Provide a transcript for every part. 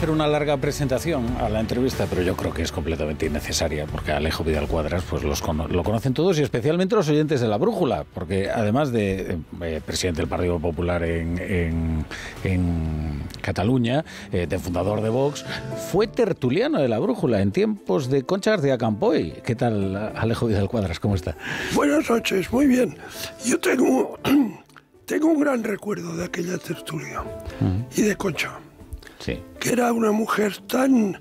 hacer una larga presentación a la entrevista, pero yo creo que es completamente innecesaria, porque a Alejo Vidal Quadras pues lo conocen todos, y especialmente los oyentes de La Brújula, porque además de presidente del Partido Popular en Cataluña, de fundador de Vox, fue tertuliano de La Brújula en tiempos de Concha García Campoy. ¿Qué tal, Alejo Vidal Quadras? ¿Cómo está? Buenas noches, muy bien. Yo tengo un gran recuerdo de aquella tertulia y de Concha. Sí. Que era una mujer tan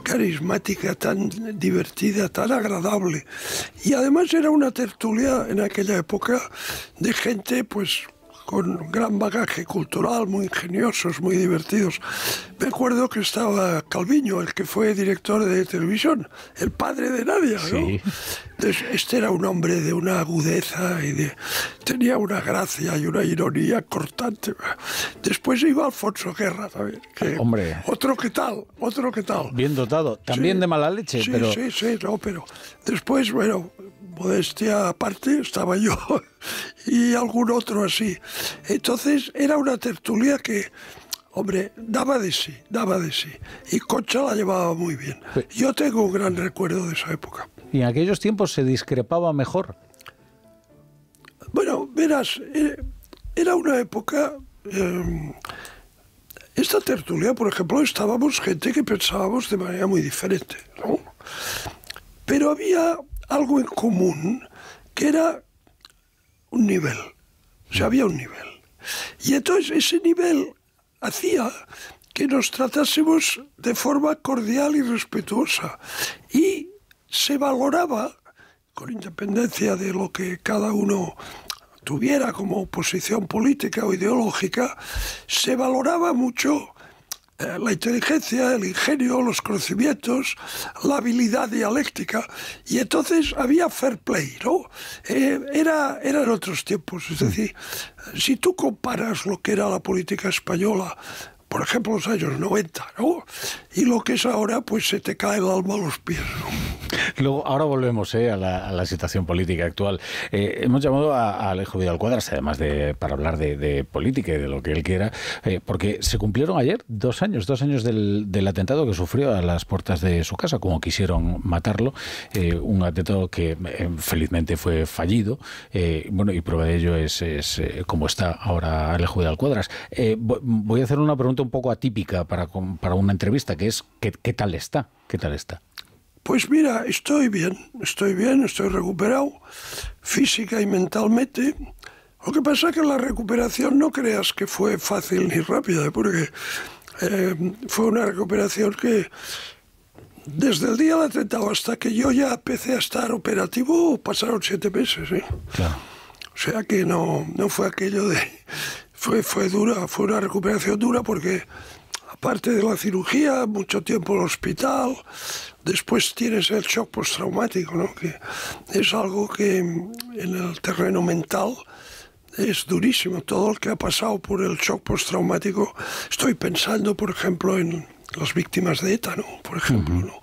carismática, tan divertida, tan agradable. Y además era una tertulia en aquella época de gente pues con gran bagaje cultural, muy ingeniosos, muy divertidos. Me acuerdo que estaba Calviño, el que fue director de televisión, el padre de Nadia, ¿no? Sí. Entonces, este era un hombre de una agudeza y tenía una gracia y una ironía cortante. Después iba Alfonso Guerra también. Hombre. Otro que tal. Bien dotado, también Sí, de mala leche, sí, pero... pero después, bueno, modestia aparte, estaba yo y algún otro así. Entonces era una tertulia que, hombre, daba de sí. Y Concha la llevaba muy bien. Yo tengo un gran recuerdo de esa época. ¿Y en aquellos tiempos se discrepaba mejor? Bueno, verás, era una época... esta tertulia, por ejemplo, estábamos gente que pensábamos de manera muy diferente, ¿no? Pero había algo en común, que era un nivel. O sea, había un nivel. Y entonces ese nivel hacía que nos tratásemos de forma cordial y respetuosa. Y se valoraba, con independencia de lo que cada uno tuviera como posición política o ideológica, se valoraba mucho la inteligencia, el ingenio, los conocimientos, la habilidad dialéctica, y entonces había fair play, ¿no? Eran otros tiempos, es decir, si tú comparas lo que era la política española, por ejemplo, los años 90, ¿no? Y lo que es ahora, pues se te cae el alma a los pies, ¿no? Luego, ahora volvemos a la situación política actual. Hemos llamado a Alejo Vidal Quadras, además para hablar de política y de lo que él quiera, porque se cumplieron ayer 2 años del atentado que sufrió a las puertas de su casa, como quisieron matarlo, un atentado que felizmente fue fallido, bueno, y prueba de ello es cómo está ahora Alejo Vidal Quadras. Voy a hacer una pregunta un poco atípica para una entrevista, que es ¿qué tal está? ¿Qué tal está? Pues mira, estoy bien, estoy recuperado física y mentalmente. Lo que pasa es que la recuperación no creas que fue fácil ni rápida, porque fue una recuperación que desde el día del atentado hasta que yo ya empecé a estar operativo pasaron 7 meses, ¿eh? Claro. O sea que no fue aquello de... Fue dura, fue una recuperación dura porque aparte de la cirugía, mucho tiempo en el hospital, después tienes el shock postraumático, ¿no? Que es algo que en el terreno mental es durísimo. Todo el que ha pasado por el shock postraumático, estoy pensando, por ejemplo, en las víctimas de ETA, ¿no? Por ejemplo, ¿no?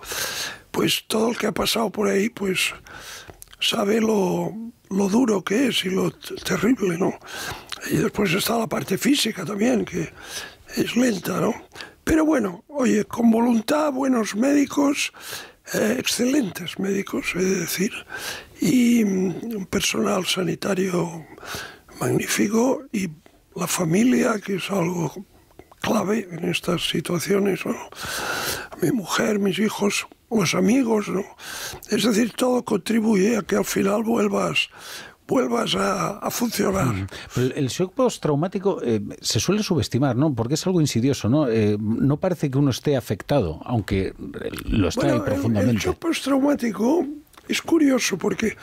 Pues todo el que ha pasado por ahí, pues sabe lo duro que es y lo terrible, ¿no? Y después está la parte física también, que es lenta, ¿no? Pero bueno, oye, con voluntad, buenos médicos, excelentes médicos, he de decir, y un personal sanitario magnífico, y la familia, que es algo clave en estas situaciones, ¿no? Mi mujer, mis hijos, los amigos, ¿no? Es decir, todo contribuye a que al final vuelvas a funcionar. Pero el shock postraumático se suele subestimar, ¿no? Porque es algo insidioso, ¿no? No parece que uno esté afectado, aunque lo está ahí profundamente. El shock postraumático es curioso porque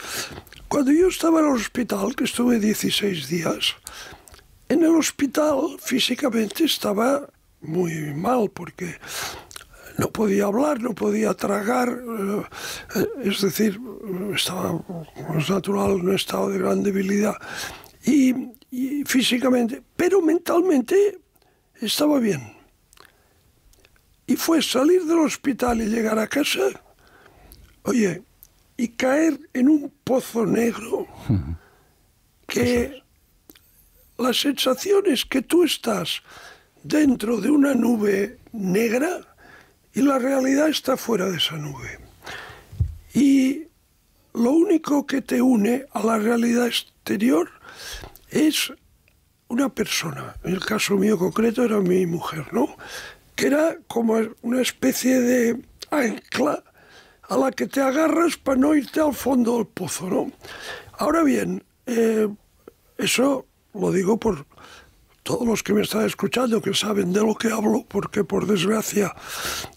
cuando yo estaba en el hospital, que estuve 16 días, en el hospital físicamente estaba muy mal porque no podía hablar, no podía tragar, es decir, estaba, es natural, en un estado de gran debilidad y físicamente, pero mentalmente estaba bien. Y fue salir del hospital y llegar a casa, oye, y caer en un pozo negro que la sensación es que tú estás dentro de una nube negra y la realidad está fuera de esa nube. Y lo único que te une a la realidad exterior es una persona. En el caso mío concreto era mi mujer, ¿no? Que era como una especie de ancla a la que te agarras para no irte al fondo del pozo, ¿no? Ahora bien, eso lo digo por todos los que me están escuchando, que saben de lo que hablo, porque por desgracia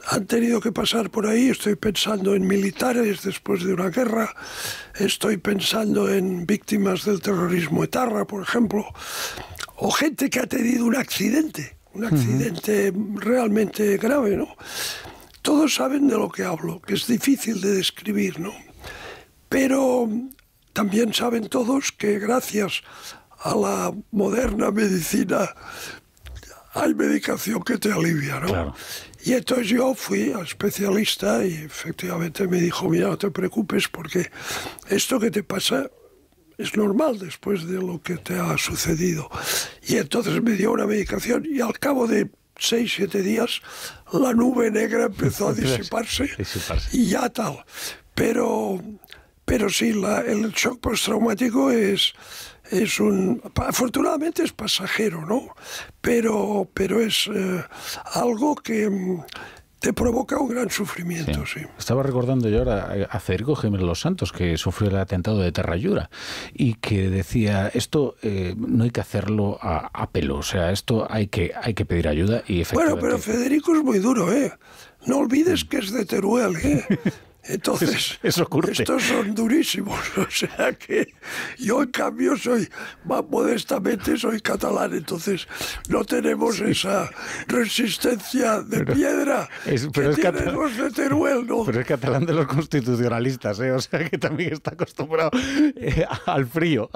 han tenido que pasar por ahí. Estoy pensando en militares después de una guerra, estoy pensando en víctimas del terrorismo etarra, por ejemplo, o gente que ha tenido un accidente realmente grave, ¿no? Todos saben de lo que hablo, que es difícil de describir, ¿no? Pero también saben todos que gracias a la moderna medicina hay medicación que te alivia, ¿no? Claro. Y entonces yo fui al especialista y efectivamente me dijo, mira, no te preocupes porque esto que te pasa es normal después de lo que te ha sucedido. Y entonces me dio una medicación y al cabo de 6-7 días la nube negra empezó a disiparse y ya tal. Pero sí, el shock postraumático es afortunadamente es pasajero, ¿no? Pero es algo que te provoca un gran sufrimiento, sí. Estaba recordando yo ahora a Federico Jiménez Los Santos, que sufrió el atentado de Terrayura, y que decía, esto no hay que hacerlo a pelo, o sea, esto hay que pedir ayuda y efectivamente... Bueno, pero Federico es muy duro, ¿eh? No olvides que es de Teruel, ¿eh? Entonces, estos son durísimos, o sea que yo en cambio más modestamente soy catalán, entonces no tenemos esa resistencia de piedra que tienen los de Teruel, ¿no? Pero es catalán de los constitucionalistas, ¿eh? O sea que también está acostumbrado al frío,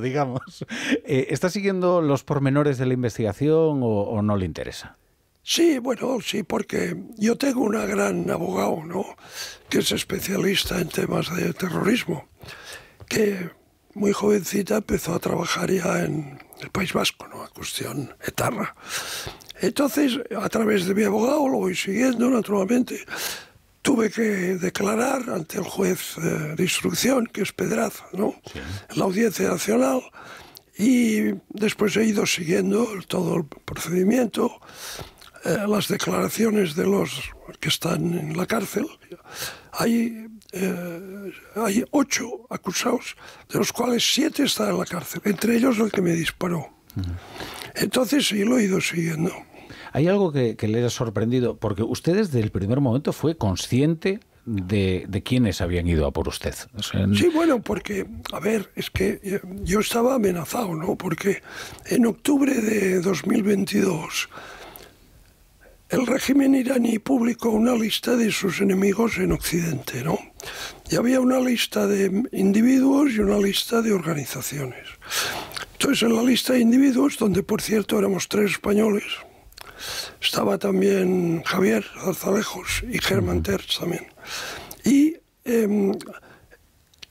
digamos. ¿Está siguiendo los pormenores de la investigación o no le interesa? Sí, bueno, sí, porque yo tengo una gran abogado, ¿no?, que es especialista en temas de terrorismo, que muy jovencita empezó a trabajar ya en el País Vasco, ¿no?, a cuestión etarra. Entonces, a través de mi abogado, lo voy siguiendo, naturalmente. Tuve que declarar ante el juez de instrucción, que es Pedraza, ¿no?, sí, en la Audiencia Nacional, y después he ido siguiendo todo el procedimiento. Las declaraciones de los que están en la cárcel. Hay 8 acusados, de los cuales 7 están en la cárcel, entre ellos el que me disparó. Entonces sí, lo he ido siguiendo. ¿Hay algo que le haya sorprendido? Porque usted desde el primer momento fue consciente de quiénes habían ido a por usted. O sea, sí, bueno, porque, a ver, es que yo estaba amenazado, ¿no? Porque en octubre de 2022... el régimen iraní publicó una lista de sus enemigos en Occidente, ¿no? Y había una lista de individuos y una lista de organizaciones. Entonces, en la lista de individuos, donde por cierto éramos 3 españoles, estaba también Javier Zarzalejos y Germán Terz también. Y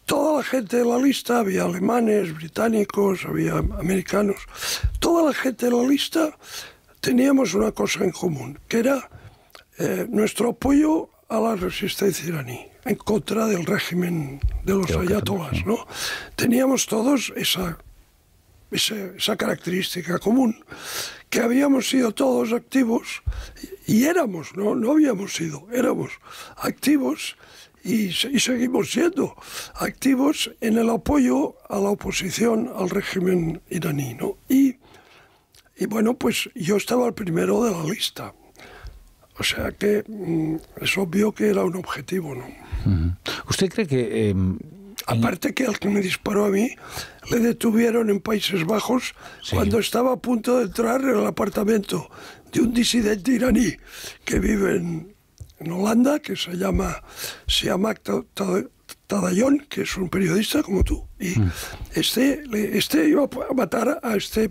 toda la gente de la lista, había alemanes, británicos, había americanos, toda la gente de la lista teníamos una cosa en común, que era nuestro apoyo a la resistencia iraní, en contra del régimen de los ayatolás, ¿no? Teníamos todos esa característica común, que habíamos sido todos activos, y éramos, no habíamos sido, éramos activos, y seguimos siendo activos en el apoyo a la oposición al régimen iraní, ¿no? Y bueno, pues yo estaba el primero de la lista. O sea que es obvio que era un objetivo, ¿no? ¿Usted cree que...? Aparte que al que me disparó a mí le detuvieron en Países Bajos, sí, cuando estaba a punto de entrar en el apartamento de un disidente iraní que vive en Holanda, que se llama Siamak Tadayon, que es un periodista como tú, y este iba a matar a este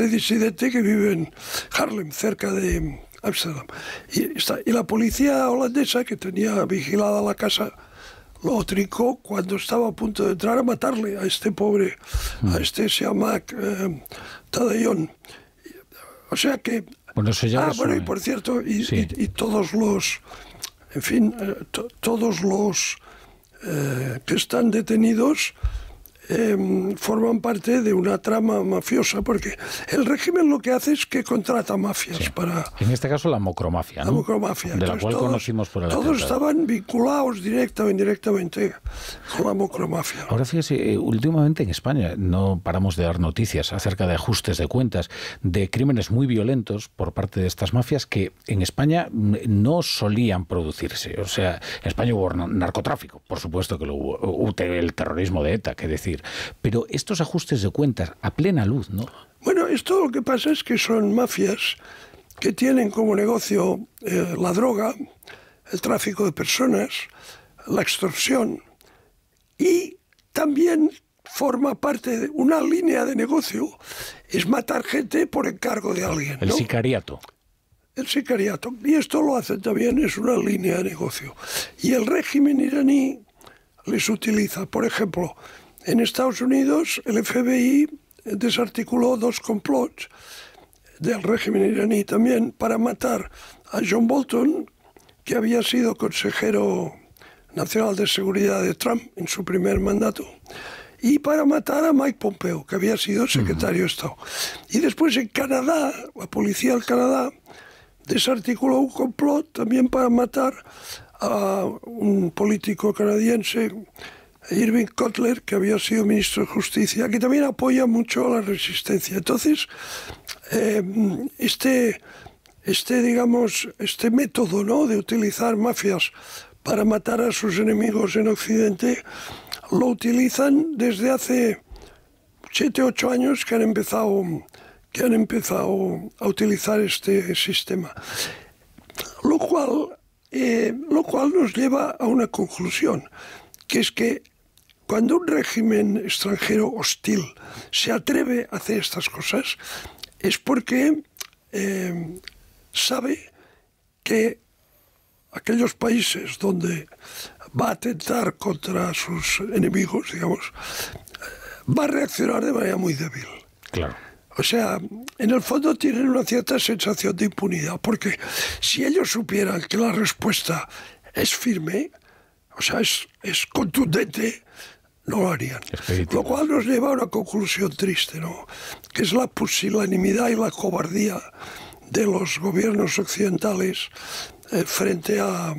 disidente que vive en Haarlem, cerca de Ámsterdam. Y la policía holandesa, que tenía vigilada la casa, lo trincó cuando estaba a punto de entrar a matarle a este pobre, a este Siamak Tadayon. O sea que Bueno, eso ya bueno, y por cierto, y todos los, en fin, todos los que están detenidos forman parte de una trama mafiosa, porque el régimen lo que hace es que contrata mafias para... En este caso la mocromafia, ¿no? La mocromafia. De la cual conocimos por el Todos estaban vinculados directa o indirectamente con la mocromafia. Ahora fíjese, últimamente en España no paramos de dar noticias acerca de ajustes de cuentas, de crímenes muy violentos por parte de estas mafias que en España no solían producirse. O sea, en España hubo narcotráfico, por supuesto que lo hubo, el terrorismo de ETA, qué decir. Pero estos ajustes de cuentas a plena luz, ¿no? Bueno, esto lo que pasa es que son mafias que tienen como negocio la droga, el tráfico de personas, la extorsión, y también forma parte de una línea de negocio, es matar gente por encargo de alguien, ¿no? El sicariato. El sicariato. Y esto lo hacen también, es una línea de negocio. Y el régimen iraní les utiliza. Por ejemplo, en Estados Unidos el FBI desarticuló 2 complots del régimen iraní también para matar a John Bolton, que había sido consejero nacional de seguridad de Trump en su primer mandato, y para matar a Mike Pompeo, que había sido secretario de Estado. Y después en Canadá, la policía del Canadá desarticuló un complot también para matar a un político canadiense, Irving Cutler, que había sido ministro de Justicia, que también apoya mucho a la resistencia. Entonces, este método, ¿no?, de utilizar mafias para matar a sus enemigos en Occidente, lo utilizan desde hace 7 u 8 años que han empezado a utilizar este sistema. Lo cual nos lleva a una conclusión, que es que cuando un régimen extranjero hostil se atreve a hacer estas cosas, es porque sabe que aquellos países donde va a atentar contra sus enemigos, digamos, va a reaccionar de manera muy débil. Claro. O sea, en el fondo tienen una cierta sensación de impunidad, porque si ellos supieran que la respuesta es firme, o sea, es contundente, no lo harían. Lo cual nos lleva a una conclusión triste, ¿no?, que es la pusilanimidad y la cobardía de los gobiernos occidentales frente a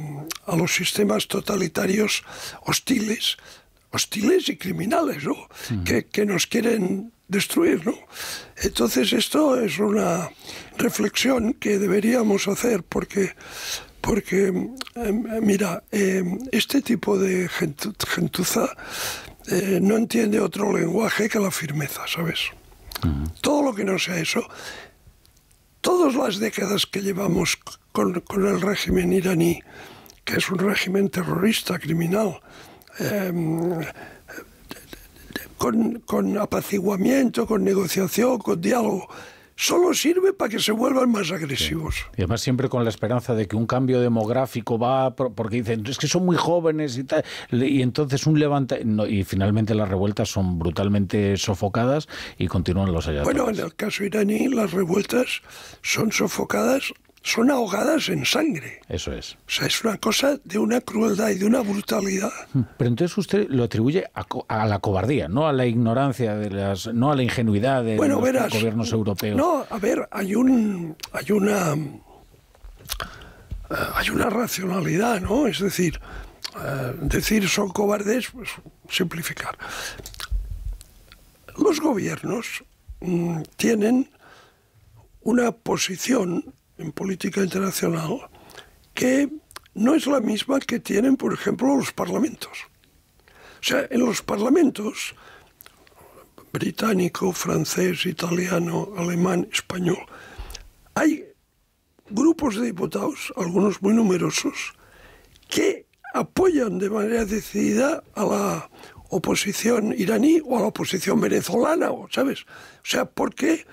los sistemas totalitarios hostiles y criminales, ¿no?, que nos quieren destruir, ¿no? Entonces esto es una reflexión que deberíamos hacer, porque mira, este tipo de gentuza no entiende otro lenguaje que la firmeza, ¿sabes? Todo lo que no sea eso, todas las décadas que llevamos con el régimen iraní, que es un régimen terrorista, criminal, con apaciguamiento, con negociación, con diálogo, solo sirve para que se vuelvan más agresivos. Sí. Y además siempre con la esperanza de que un cambio demográfico va, porque dicen, es que son muy jóvenes y tal, y entonces un levanta, y finalmente las revueltas son brutalmente sofocadas y continúan los hallazgos. Bueno, en el caso iraní las revueltas son sofocadas, son ahogadas en sangre. Eso es. O sea, es una cosa de una crueldad y de una brutalidad. Pero entonces usted lo atribuye a la cobardía, no a la ignorancia no a la ingenuidad de los gobiernos europeos. No, a ver, hay una racionalidad, ¿no? Es decir, decir son cobardes, pues simplificar. Los gobiernos tienen una posición en política internacional que no es la misma que tienen, por ejemplo, los parlamentos. O sea, en los parlamentos británico, francés, italiano, alemán, español, hay grupos de diputados, algunos muy numerosos, que apoyan de manera decidida a la oposición iraní o a la oposición venezolana, ¿sabes? O sea, porque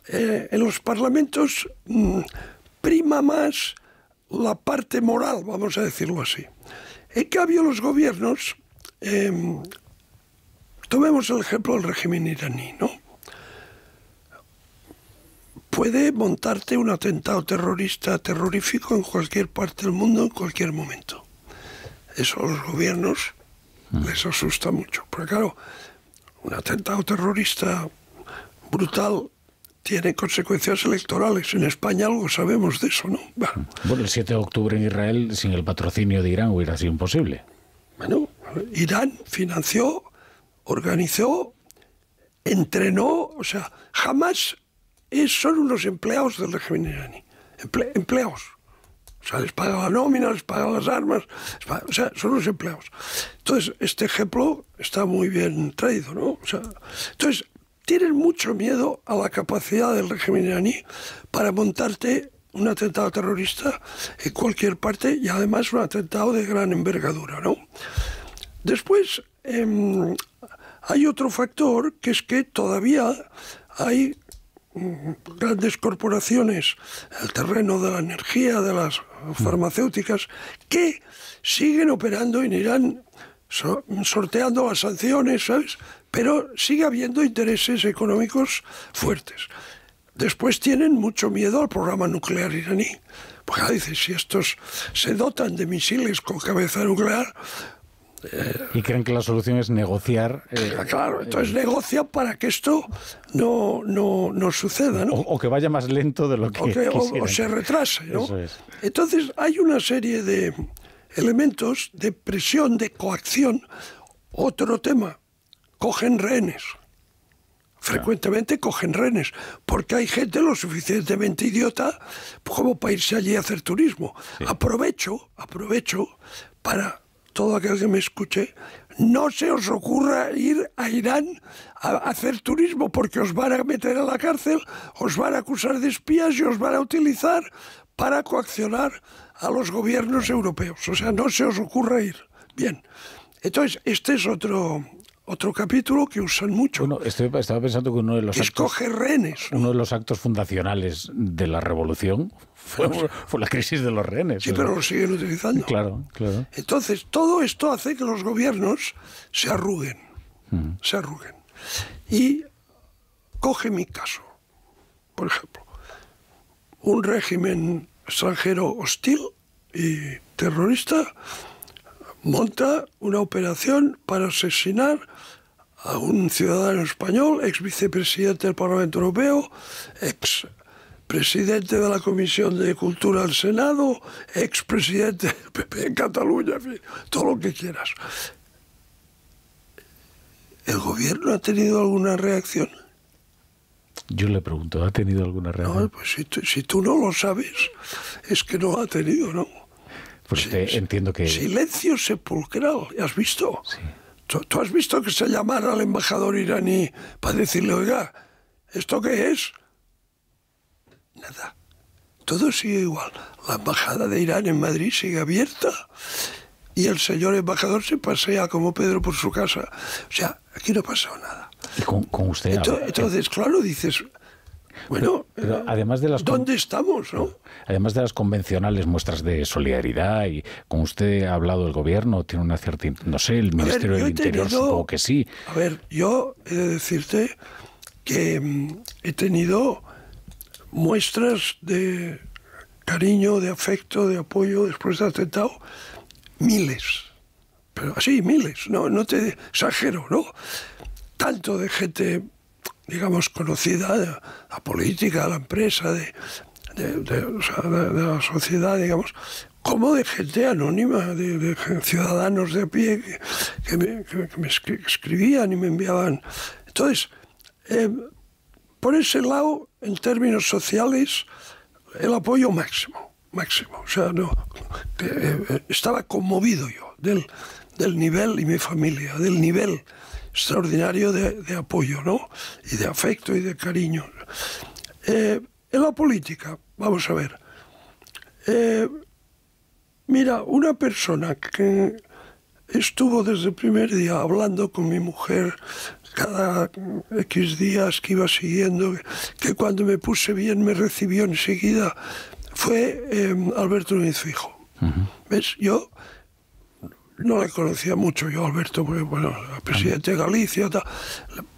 en los parlamentos prima más la parte moral, vamos a decirlo así. En cambio, los gobiernos, tomemos el ejemplo del régimen iraní, ¿no?, puede montarte un atentado terrorífico en cualquier parte del mundo, en cualquier momento. Eso a los gobiernos les asusta mucho. Porque claro, un atentado terrorista brutal tiene consecuencias electorales. En España algo sabemos de eso, ¿no? Bueno, el 7 de octubre en Israel, sin el patrocinio de Irán, hubiera sido imposible. Bueno, Irán financió, organizó, entrenó, o sea, jamás son unos empleados del régimen iraní. Empleados. O sea, les paga la nómina, les paga las armas, o sea, son unos empleados. Entonces, este ejemplo está muy bien traído, ¿no? O sea, entonces, tienen mucho miedo a la capacidad del régimen iraní para montarte un atentado terrorista en cualquier parte, y además un atentado de gran envergadura, ¿no? Después, hay otro factor, que es que todavía hay grandes corporaciones en el terreno de la energía, de las farmacéuticas, que siguen operando en Irán, sorteando las sanciones, ¿sabes? Pero sigue habiendo intereses económicos fuertes. Después tienen mucho miedo al programa nuclear iraní, porque dicen, si estos se dotan de misiles con cabeza nuclear... y creen que la solución es negociar... claro, entonces negocian para que esto no suceda, ¿no? O que vaya más lento de lo que o se retrase, ¿no? Eso es. Entonces hay una serie de elementos de presión, de coacción. Otro tema, cogen rehenes. Frecuentemente cogen rehenes, porque hay gente lo suficientemente idiota como para irse allí a hacer turismo. Sí. Aprovecho para... todo aquel que me escuche, no se os ocurra ir a Irán a hacer turismo, porque os van a meter a la cárcel, os van a acusar de espías y os van a utilizar para coaccionar a los gobiernos europeos. O sea, no se os ocurra ir. Bien, entonces este es otro capítulo que usan mucho. Bueno, estaba pensando que uno de los actos fundacionales de la revolución fue la crisis de los rehenes. Sí, pero lo siguen utilizando. Claro. Entonces, todo esto hace que los gobiernos se arruguen. Y coge mi caso, por ejemplo, un régimen extranjero hostil y terrorista monta una operación para asesinar a un ciudadano español, ex vicepresidente del Parlamento Europeo, ex presidente de la Comisión de Cultura del Senado, ex presidente del PP en Cataluña, en fin, todo lo que quieras. ¿El gobierno ha tenido alguna reacción? Yo le pregunto, ¿ha tenido alguna reacción? No, pues si tú no lo sabes, es que no ha tenido, ¿no? Pues entiendo que... Silencio sepulcral, ¿has visto? Sí. ¿Tú has visto que se llamara al embajador iraní para decirle, oiga, ¿esto qué es? Nada. Todo sigue igual. La embajada de Irán en Madrid sigue abierta y el señor embajador se pasea como Pedro por su casa. O sea, aquí no ha pasado nada. Y con usted... Entonces, claro, dices... Bueno, pero además de las ¿dónde estamos, no? Además de las convencionales muestras de solidaridad, y con usted ha hablado el gobierno, tiene una cierta... No sé, el Ministerio del Interior supongo que sí. A ver, yo he de decirte que he tenido muestras de cariño, de afecto, de apoyo después del atentado, miles. Pero así, miles, no te exagero, ¿no? Tanto de gente... digamos, conocida, de la política, de la empresa, de la sociedad, digamos, como de gente anónima, de ciudadanos de a pie que me escribían y me enviaban. Entonces, por ese lado, en términos sociales, el apoyo máximo. O sea, estaba conmovido yo del nivel, y mi familia, del nivel extraordinario de apoyo, ¿no? Y de afecto y de cariño. En la política, vamos a ver. Mira, una persona que estuvo desde el primer día hablando con mi mujer cada X días, que iba siguiendo, que cuando me puse bien me recibió enseguida, fue Alberto Núñez Feijóo. ¿Ves? Yo no le conocía mucho yo, Alberto, porque, bueno, era presidente de Galicia,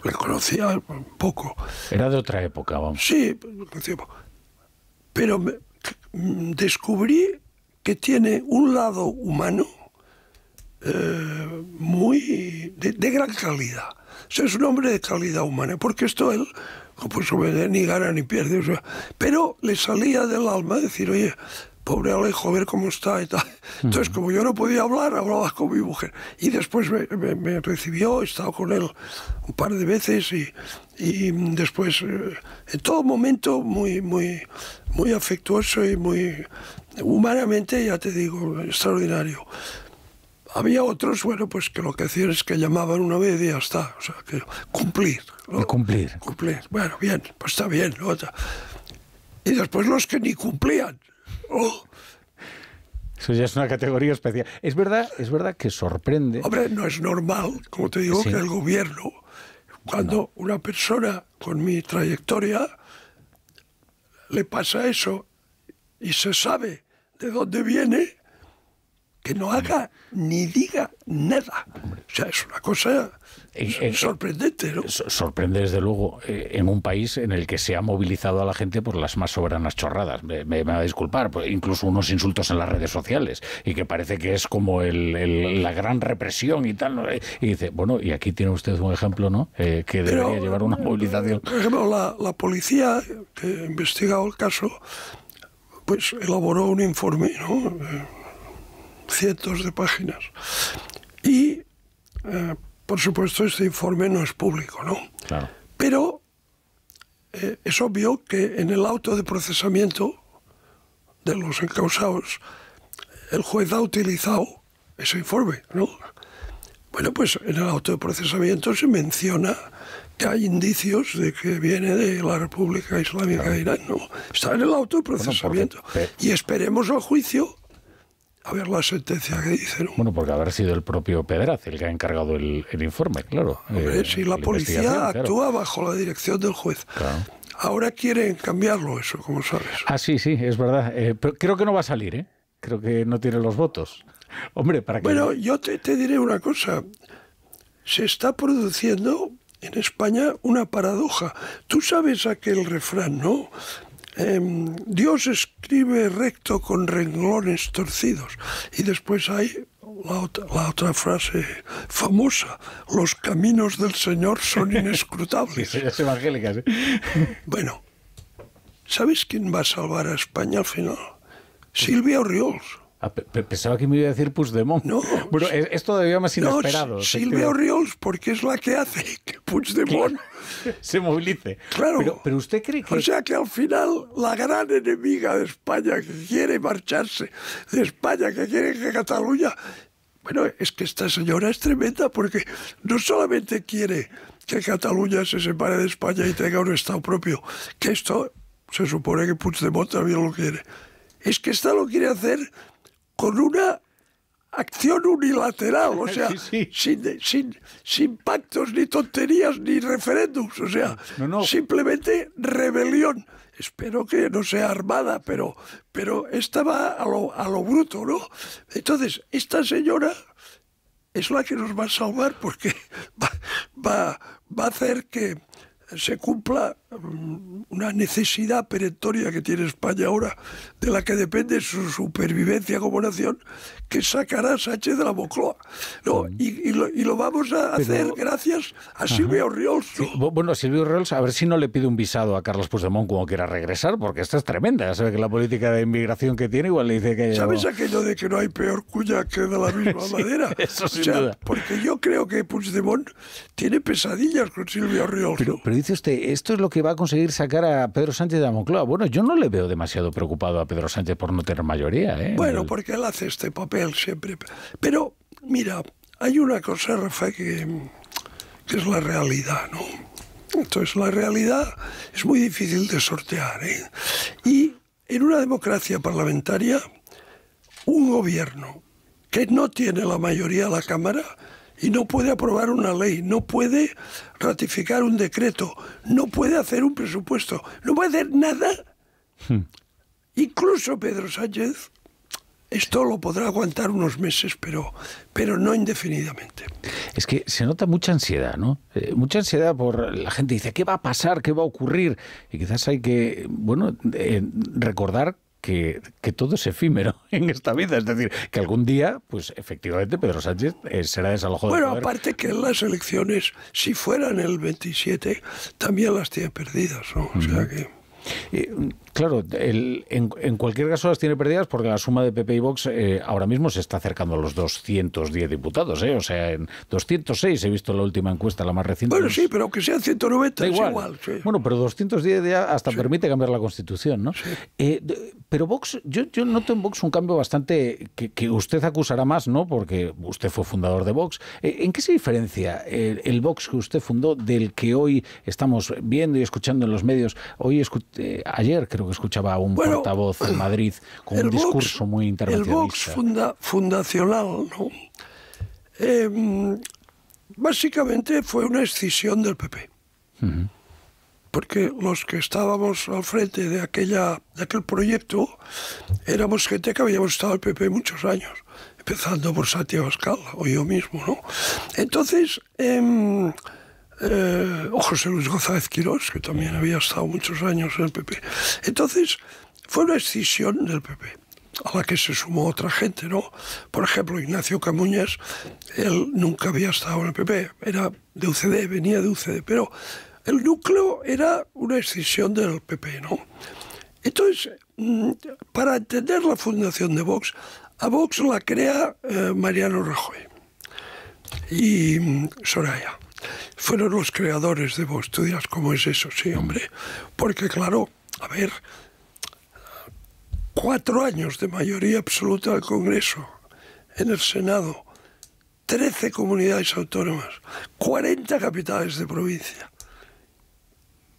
le conocía un poco. Era de otra época, vamos. Sí, lo conocía poco. Pero descubrí que tiene un lado humano muy de gran calidad. O sea, es un hombre de calidad humana, porque esto él, pues ni gana ni pierde, o sea, pero le salía del alma decir, oye, pobre Alejo, a ver cómo está y tal. Entonces, como yo no podía hablar, hablaba con mi mujer. Y después me recibió, he estado con él un par de veces y después, en todo momento, muy afectuoso y muy humanamente, ya te digo, extraordinario. Había otros, bueno, pues que lo que hacían es que llamaban una vez y ya está. O sea, que cumplir, ¿no? Cumplir. Bueno, bien, pues está bien, ¿no? Y después los que ni cumplían. Oh. Eso ya es una categoría especial. Es verdad que sorprende. Hombre, no es normal, como te digo, sí, que el gobierno, cuando una persona con mi trayectoria le pasa eso y se sabe de dónde viene, que no haga ni diga nada. O sea, es una cosa sorprendente, ¿no? Sorprende, desde luego, en un país en el que se ha movilizado a la gente por las más soberanas chorradas. Me va a disculpar, incluso unos insultos en las redes sociales, y que parece que es como la gran represión y tal, ¿no? Y dice, bueno, y aquí tiene usted un ejemplo, ¿no? Que debería llevar una movilización. Por ejemplo, la policía que ha investigado el caso, pues elaboró un informe, ¿no? Cientos de páginas. Y, por supuesto, este informe no es público, ¿no? Claro. Pero es obvio que en el auto de procesamiento de los encausados, el juez ha utilizado ese informe, ¿no? Bueno, pues en el auto de procesamiento se menciona que hay indicios de que viene de la República Islámica de Irán, ¿no? Está en el auto de procesamiento. Bueno, y esperemos al juicio a ver la sentencia que dice, ¿no? Bueno, porque habrá sido el propio Pedraz el que ha encargado el informe, claro. Hombre, si la policía actúa bajo la dirección del juez. Claro. Ahora quieren cambiarlo eso, como sabes. Ah, sí, es verdad. Pero creo que no va a salir, ¿eh? Creo que no tiene los votos. Hombre, para que... Bueno, yo te diré una cosa. Se está produciendo en España una paradoja. Tú sabes aquel refrán, ¿no? Dios escribe recto con renglones torcidos. Y después hay la otra frase famosa: los caminos del Señor son inescrutables. Sí, es evangélica, ¿sí? Bueno, ¿sabes quién va a salvar a España al final? Silvia Orriols. Pensaba que me iba a decir Puigdemont. No. Bueno, es todavía más inesperado. No, Silvia Orriols, porque es la que hace que Puigdemont se movilice. Claro. Pero usted cree que... O sea que al final la gran enemiga de España, que quiere marcharse de España, que quiere que Cataluña... Bueno, es que esta señora es tremenda, porque no solamente quiere que Cataluña se separe de España y tenga un Estado propio, que esto se supone que Puigdemont también lo quiere. Es que esta lo quiere hacer con una acción unilateral, o sea, sí. sin pactos, ni tonterías, ni referéndums, o sea, simplemente rebelión. Espero que no sea armada, pero esta va a lo bruto, ¿no? Entonces, esta señora es la que nos va a salvar, porque va a hacer que se cumpla una necesidad perentoria que tiene España ahora, de la que depende su supervivencia como nación, que sacará a Sánchez de la Moncloa. No, y lo vamos a hacer gracias a Silvia Orriols. Sí, bueno, Silvia Orriols, a ver si no le pide un visado a Carlos Puigdemont cuando quiera regresar, porque esta es tremenda. Ya sabe que la política de inmigración que tiene igual le dice que... ¿Sabes aquello de que no hay peor cuña que de la misma madera? Eso sin duda. Porque yo creo que Puigdemont tiene pesadillas con Silvia Orriols. Pero dice usted, esto es lo que va a conseguir sacar a Pedro Sánchez de la Moncloa. Bueno, yo no le veo demasiado preocupado a Pedro Sánchez por no tener mayoría, ¿eh? Bueno, porque él hace este papel siempre. Pero, mira, hay una cosa, Rafa, que es la realidad, ¿no? Entonces, la realidad es muy difícil de sortear, ¿eh? Y en una democracia parlamentaria, un gobierno que no tiene la mayoría de la Cámara y no puede aprobar una ley, no puede ratificar un decreto, no puede hacer un presupuesto, no puede hacer nada. Incluso Pedro Sánchez Esto lo podrá aguantar unos meses, pero no indefinidamente. Es que se nota mucha ansiedad, ¿no? Mucha ansiedad por la gente dice, ¿qué va a pasar? ¿Qué va a ocurrir? Y quizás hay que, recordar que todo es efímero en esta vida. Es decir, que algún día, pues efectivamente, Pedro Sánchez será desalojado del poder. Bueno, aparte que las elecciones, si fueran el 27, también las tiene perdidas, ¿no? O sea que... Claro, en cualquier caso las tiene perdidas porque la suma de PP y Vox ahora mismo se está acercando a los 210 diputados, o sea, en 206 he visto la última encuesta, la más reciente. Bueno, sí, pero que sean 190 es igual. Sí. Bueno, pero 210 ya hasta permite cambiar la Constitución, ¿no? Sí. Pero Vox, yo noto en Vox un cambio bastante que usted acusará más, ¿no? Porque usted fue fundador de Vox. ¿En qué se diferencia el Vox que usted fundó del que hoy estamos viendo y escuchando en los medios? Ayer creo que escuchaba a un portavoz en Madrid con un discurso muy intervencionista. El Vox fundacional, ¿no? Básicamente fue una escisión del PP. Uh-huh. Porque los que estábamos al frente de aquel proyecto éramos gente que habíamos estado en el PP muchos años, empezando por Santiago Abascal o yo mismo, ¿no? Entonces... o José Luis González Quirós, que también había estado muchos años en el PP. Entonces, fue una escisión del PP, a la que se sumó otra gente, ¿no? Por ejemplo, Ignacio Camuñas, él nunca había estado en el PP, era de UCD, venía de UCD, pero el núcleo era una escisión del PP, ¿no? Entonces, para entender la fundación de Vox, a Vox la crea Mariano Rajoy y Soraya. Fueron los creadores de Vox. Tú dirás, ¿cómo es eso? Sí, hombre. Porque, claro, a ver, 4 años de mayoría absoluta del Congreso, en el Senado, 13 comunidades autónomas, 40 capitales de provincia,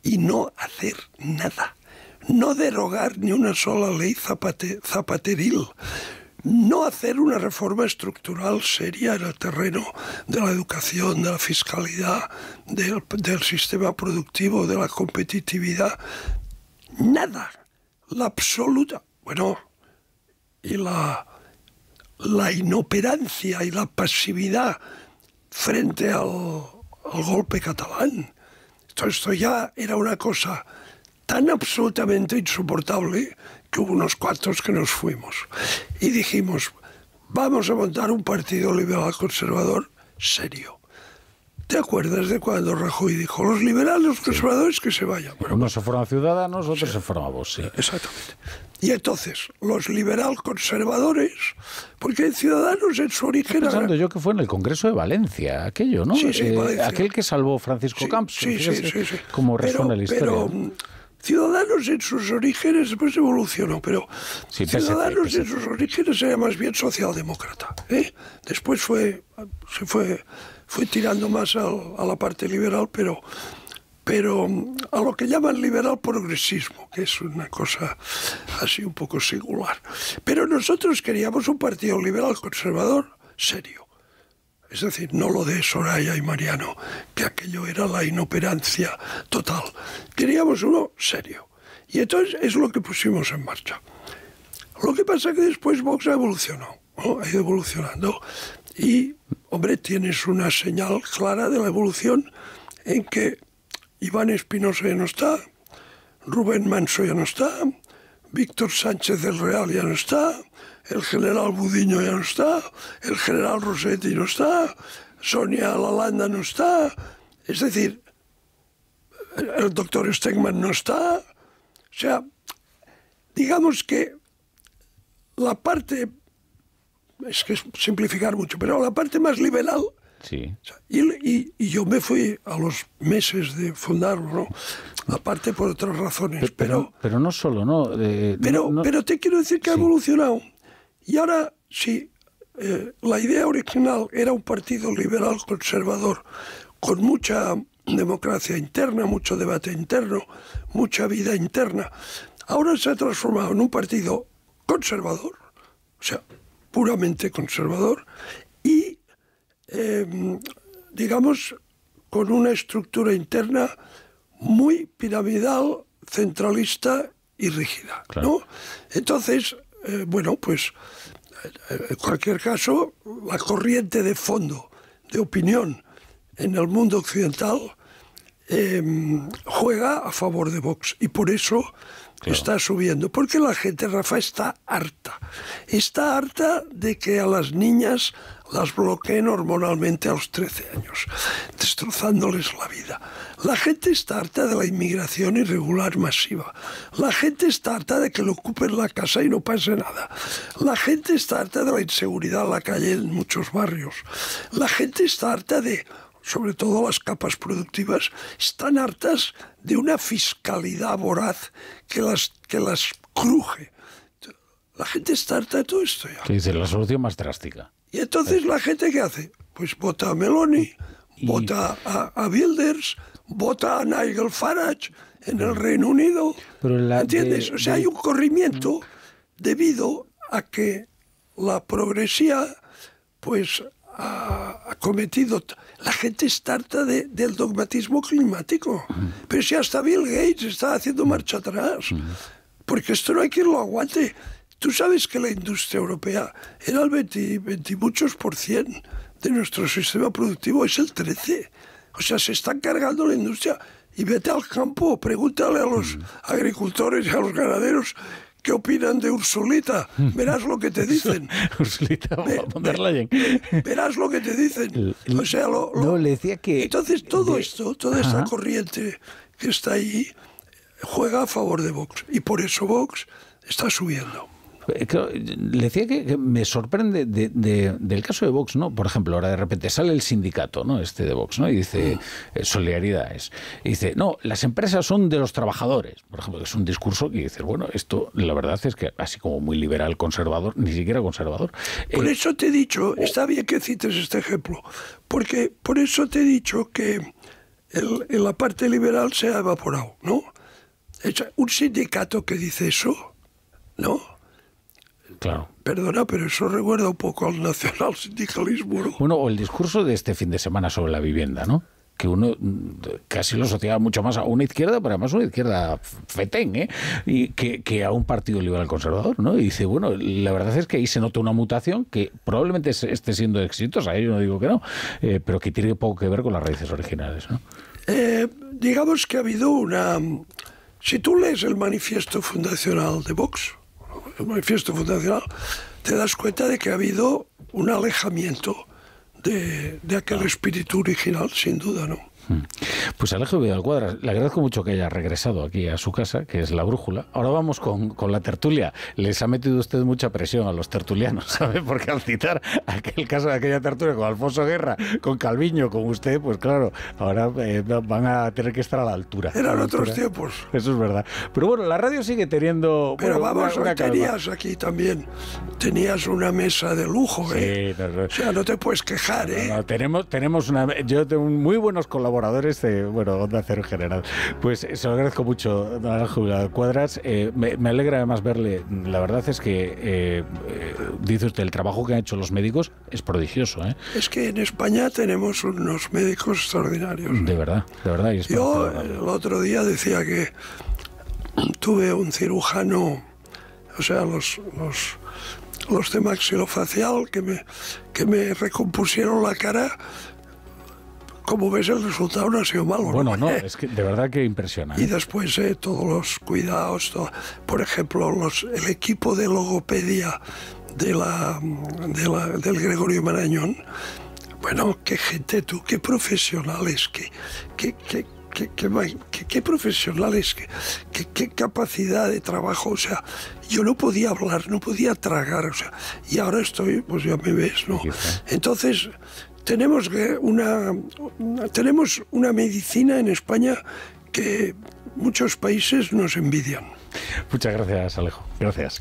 y no hacer nada. No derogar ni una sola ley zapateril. No hacer una reforma estructural seria en el terreno de la educación, de la fiscalidad, del sistema productivo, de la competitividad. Nada. La absoluta... Bueno, y la inoperancia y la pasividad frente al golpe catalán. Esto ya era una cosa tan absolutamente insoportable que hubo unos cuantos que nos fuimos. Y dijimos, vamos a montar un partido liberal conservador serio. ¿Te acuerdas de cuando Rajoy dijo, los liberales, los conservadores, que se vayan? Bueno, unos se fueron a Ciudadanos, otros se fueron a Vox, sí. Exactamente. Y entonces, los liberal conservadores, porque en Ciudadanos en su origen... Estoy pensando yo que fue en el Congreso de Valencia, aquello, ¿no? Sí, Valencia. Aquel que salvó Francisco Camps. Sí. Como resuena la historia. Pero Ciudadanos en sus orígenes después evolucionó, pero Ciudadanos en sus orígenes era más bien socialdemócrata. Después se fue tirando más a la parte liberal, pero a lo que llaman liberal progresismo, que es una cosa así un poco singular. Pero nosotros queríamos un partido liberal conservador serio. Es decir, no lo de Soraya y Mariano, que aquello era la inoperancia total. Queríamos uno serio. Y entonces es lo que pusimos en marcha. Lo que pasa es que después Vox evolucionó, ¿no? Ha ido evolucionando. Y, hombre, tienes una señal clara de la evolución en que Iván Espinosa ya no está, Rubén Manso ya no está, Víctor Sánchez del Real ya no está, el general Budiño ya no está, el general Rossetti no está, Sonia Lalanda no está, es decir, el doctor Stegman no está. O sea, digamos que la parte, es que es simplificar mucho, pero la parte más liberal. Sí. Y yo me fui a los meses de fundarlo, ¿no? Aparte por otras razones. Pero no solo, ¿no? Pero te quiero decir que ha evolucionado. Y ahora, sí, la idea original era un partido liberal conservador con mucha democracia interna, mucho debate interno, mucha vida interna. Ahora se ha transformado en un partido conservador, o sea, puramente conservador, y digamos, con una estructura interna muy piramidal, centralista y rígida, claro. ¿No? Entonces, bueno, pues En cualquier caso, la corriente de fondo, de opinión en el mundo occidental juega a favor de Vox y por eso está subiendo. Porque la gente, Rafa, está harta. Está harta de que a las niñas las bloqueen hormonalmente a los 13 años, destrozándoles la vida. La gente está harta de la inmigración irregular masiva. La gente está harta de que le ocupen la casa y no pase nada. La gente está harta de la inseguridad en la calle en muchos barrios. La gente está harta de, sobre todo las capas productivas, están hartas de una fiscalidad voraz que las cruje. La gente está harta de todo esto ya. Que dice, la solución más drástica. Y entonces la gente, ¿qué hace? Pues vota a Meloni, vota a Wilders, vota a Nigel Farage en el Reino Unido. Pero ¿entiendes? O sea, hay un corrimiento debido a que la progresía pues ha cometido... La gente está harta del dogmatismo climático. Pero si hasta Bill Gates está haciendo marcha atrás. Porque esto no hay quien lo aguante. Tú sabes que la industria europea era el 20 muchos % de nuestro sistema productivo, es el 13%. O sea, se están cargando la industria. Y vete al campo, pregúntale a los agricultores y a los ganaderos qué opinan de Ursulita. Verás lo que te dicen. Ursulita, von der Leyen. Verás lo que te dicen. O sea, no, le decía que... Entonces todo esto, toda esta corriente que está ahí, juega a favor de Vox. Y por eso Vox está subiendo. Le decía que me sorprende del caso de Vox, ¿no? Por ejemplo, ahora de repente sale el sindicato, ¿no? De Vox, ¿no? Y dice, solidaridades. Y dice, no, las empresas son de los trabajadores. Por ejemplo, que es un discurso que dice, bueno, esto la verdad es que así como muy liberal, conservador, ni siquiera conservador. Por eso te he dicho, está bien que cites este ejemplo, porque por eso te he dicho que en la parte liberal se ha evaporado, ¿no? Un sindicato que dice eso, ¿no? Claro. Perdona, pero eso recuerda un poco al nacionalsindicalismo, ¿no? Bueno, o el discurso de este fin de semana sobre la vivienda, ¿no? Que uno casi lo asociaba mucho más a una izquierda, pero además una izquierda fetén, ¿eh? Y que a un partido liberal conservador, ¿no? Y dice, bueno, la verdad es que ahí se nota una mutación que probablemente esté siendo exitosa, yo no digo que no, pero que tiene poco que ver con las raíces originales, ¿no? Digamos que ha habido una... Si tú lees el manifiesto fundacional de Vox, el manifiesto fundacional, te das cuenta de que ha habido un alejamiento de aquel espíritu original, sin duda, ¿no? Pues Alejo Vidal Cuadras, le agradezco mucho que haya regresado aquí a su casa, que es La Brújula. Ahora vamos con la tertulia. Les ha metido usted mucha presión a los tertulianos, ¿sabe? Porque al citar aquel caso de aquella tertulia con Alfonso Guerra, con Calviño, con usted, pues claro, ahora van a tener que estar a la altura. Eran otros tiempos. Eso es verdad. Pero bueno, la radio sigue teniendo... Pero bueno, vamos, hoy tenías aquí también, tenías una mesa de lujo, ¿eh? Sí, no. O sea, no te puedes quejar, ¿eh? No, tenemos una... Yo tengo muy buenos colaboradores de, Onda Cero en general. Pues se lo agradezco mucho, don Alejo Vidal Cuadras. Me alegra además verle. La verdad es que, dice usted, el trabajo que han hecho los médicos es prodigioso, ¿eh? Es que en España tenemos unos médicos extraordinarios. De verdad. Y yo el otro día decía que tuve un cirujano, o sea, los de maxilofacial que me recompusieron la cara. Como ves, el resultado no ha sido malo. Bueno, no, es que de verdad que impresiona. Y después todos los cuidados, por ejemplo, el equipo de logopedia del Gregorio Marañón. Bueno, qué gente tú, qué profesionales, qué profesionales, qué capacidad de trabajo. O sea, yo no podía hablar, no podía tragar, o sea, y ahora estoy, pues ya me ves, ¿no? Entonces... Tenemos una medicina en España que muchos países nos envidian. Muchas gracias, Alejo. Gracias.